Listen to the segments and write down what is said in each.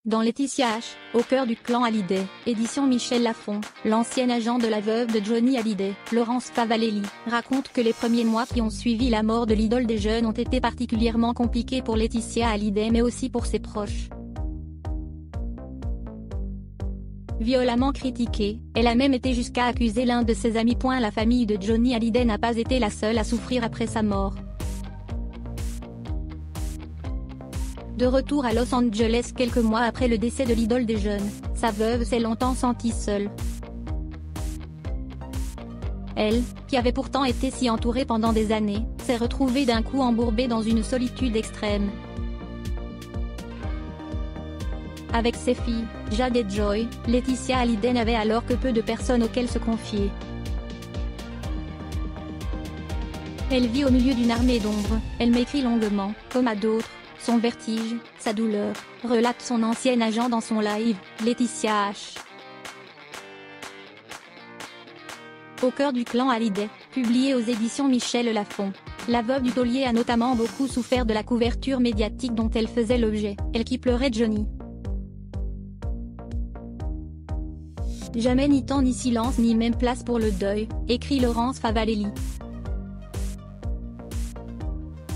dans Laetitia H, au cœur du clan Hallyday, édition Michel Lafon, l'ancien agent de la veuve de Johnny Hallyday, Laurence Favalelli, raconte que les premiers mois qui ont suivi la mort de l'idole des jeunes ont été particulièrement compliqués pour Laetitia Hallyday mais aussi pour ses proches. Violemment critiquée, elle a même été jusqu'à accuser l'un de ses amis. La famille de Johnny Hallyday n'a pas été la seule à souffrir après sa mort. De retour à Los Angeles quelques mois après le décès de l'idole des jeunes, sa veuve s'est longtemps sentie seule. Elle, qui avait pourtant été si entourée pendant des années, s'est retrouvée d'un coup embourbée dans une solitude extrême. Avec ses filles, Jade et Joy, Laetitia Hallyday n'avait alors que peu de personnes auxquelles se confier. Elle vit au milieu d'une armée d'ombre, elle m'écrit longuement, comme à d'autres, son vertige, sa douleur, relate son ancien agent dans son live, Laetitia H. Au cœur du clan Hallyday, publié aux éditions Michel Lafon. La veuve du taulier a notamment beaucoup souffert de la couverture médiatique dont elle faisait l'objet, elle qui pleurait Johnny. Jamais ni temps ni silence ni même place pour le deuil, écrit Laurence Favalelli.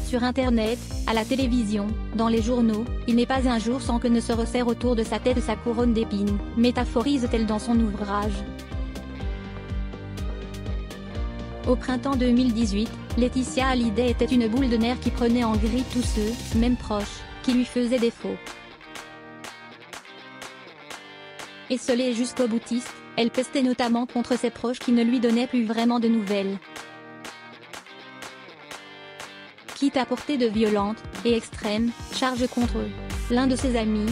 Sur Internet, à la télévision, dans les journaux, il n'est pas un jour sans que ne se resserre autour de sa tête sa couronne d'épines, métaphorise-t-elle dans son ouvrage. Au printemps 2018, Laetitia Hallyday était une boule de nerfs qui prenait en grippe tous ceux, même proches, qui lui faisaient défaut. Esselée jusqu'au boutiste, elle pestait notamment contre ses proches qui ne lui donnaient plus vraiment de nouvelles. Quitte à porter de violentes, et extrêmes, charges contre eux. L'un de ses amis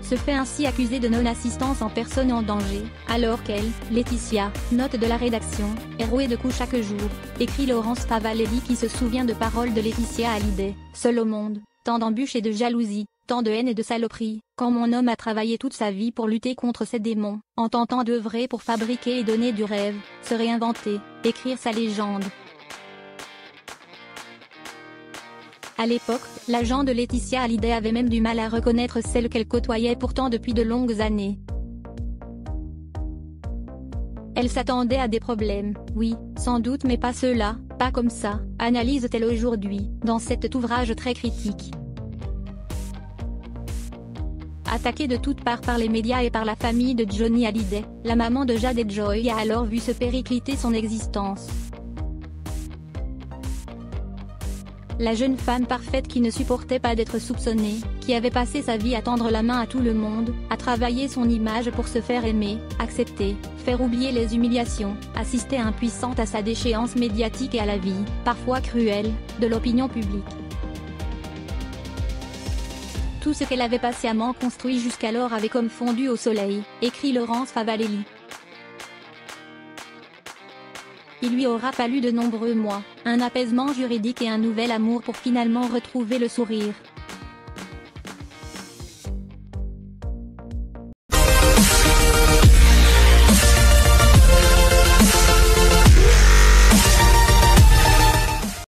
se fait ainsi accuser de non-assistance en personne en danger, alors qu'elle, Laetitia, note de la rédaction, est rouée de coups chaque jour, écrit Laurence Favalelli qui se souvient de paroles de Laetitia Hallyday, seule au monde, tant d'embûches et de jalousie, tant de haine et de saloperie, quand mon homme a travaillé toute sa vie pour lutter contre ses démons, en tentant d'œuvrer pour fabriquer et donner du rêve, se réinventer, écrire sa légende. À l'époque, l'agent de Laetitia Hallyday avait même du mal à reconnaître celle qu'elle côtoyait pourtant depuis de longues années. Elle s'attendait à des problèmes, oui, sans doute mais pas ceux-là, pas comme ça, analyse-t-elle aujourd'hui, dans cet ouvrage très critique. Attaquée de toutes parts par les médias et par la famille de Johnny Hallyday, la maman de Jade et Joy a alors vu se péricliter son existence. La jeune femme parfaite qui ne supportait pas d'être soupçonnée, qui avait passé sa vie à tendre la main à tout le monde, à travailler son image pour se faire aimer, accepter, faire oublier les humiliations, assister impuissante à sa déchéance médiatique et à la vie, parfois cruelle, de l'opinion publique. Tout ce qu'elle avait patiemment construit jusqu'alors avait comme fondu au soleil, écrit Laurence Favalelli. Il lui aura fallu de nombreux mois, un apaisement juridique et un nouvel amour pour finalement retrouver le sourire.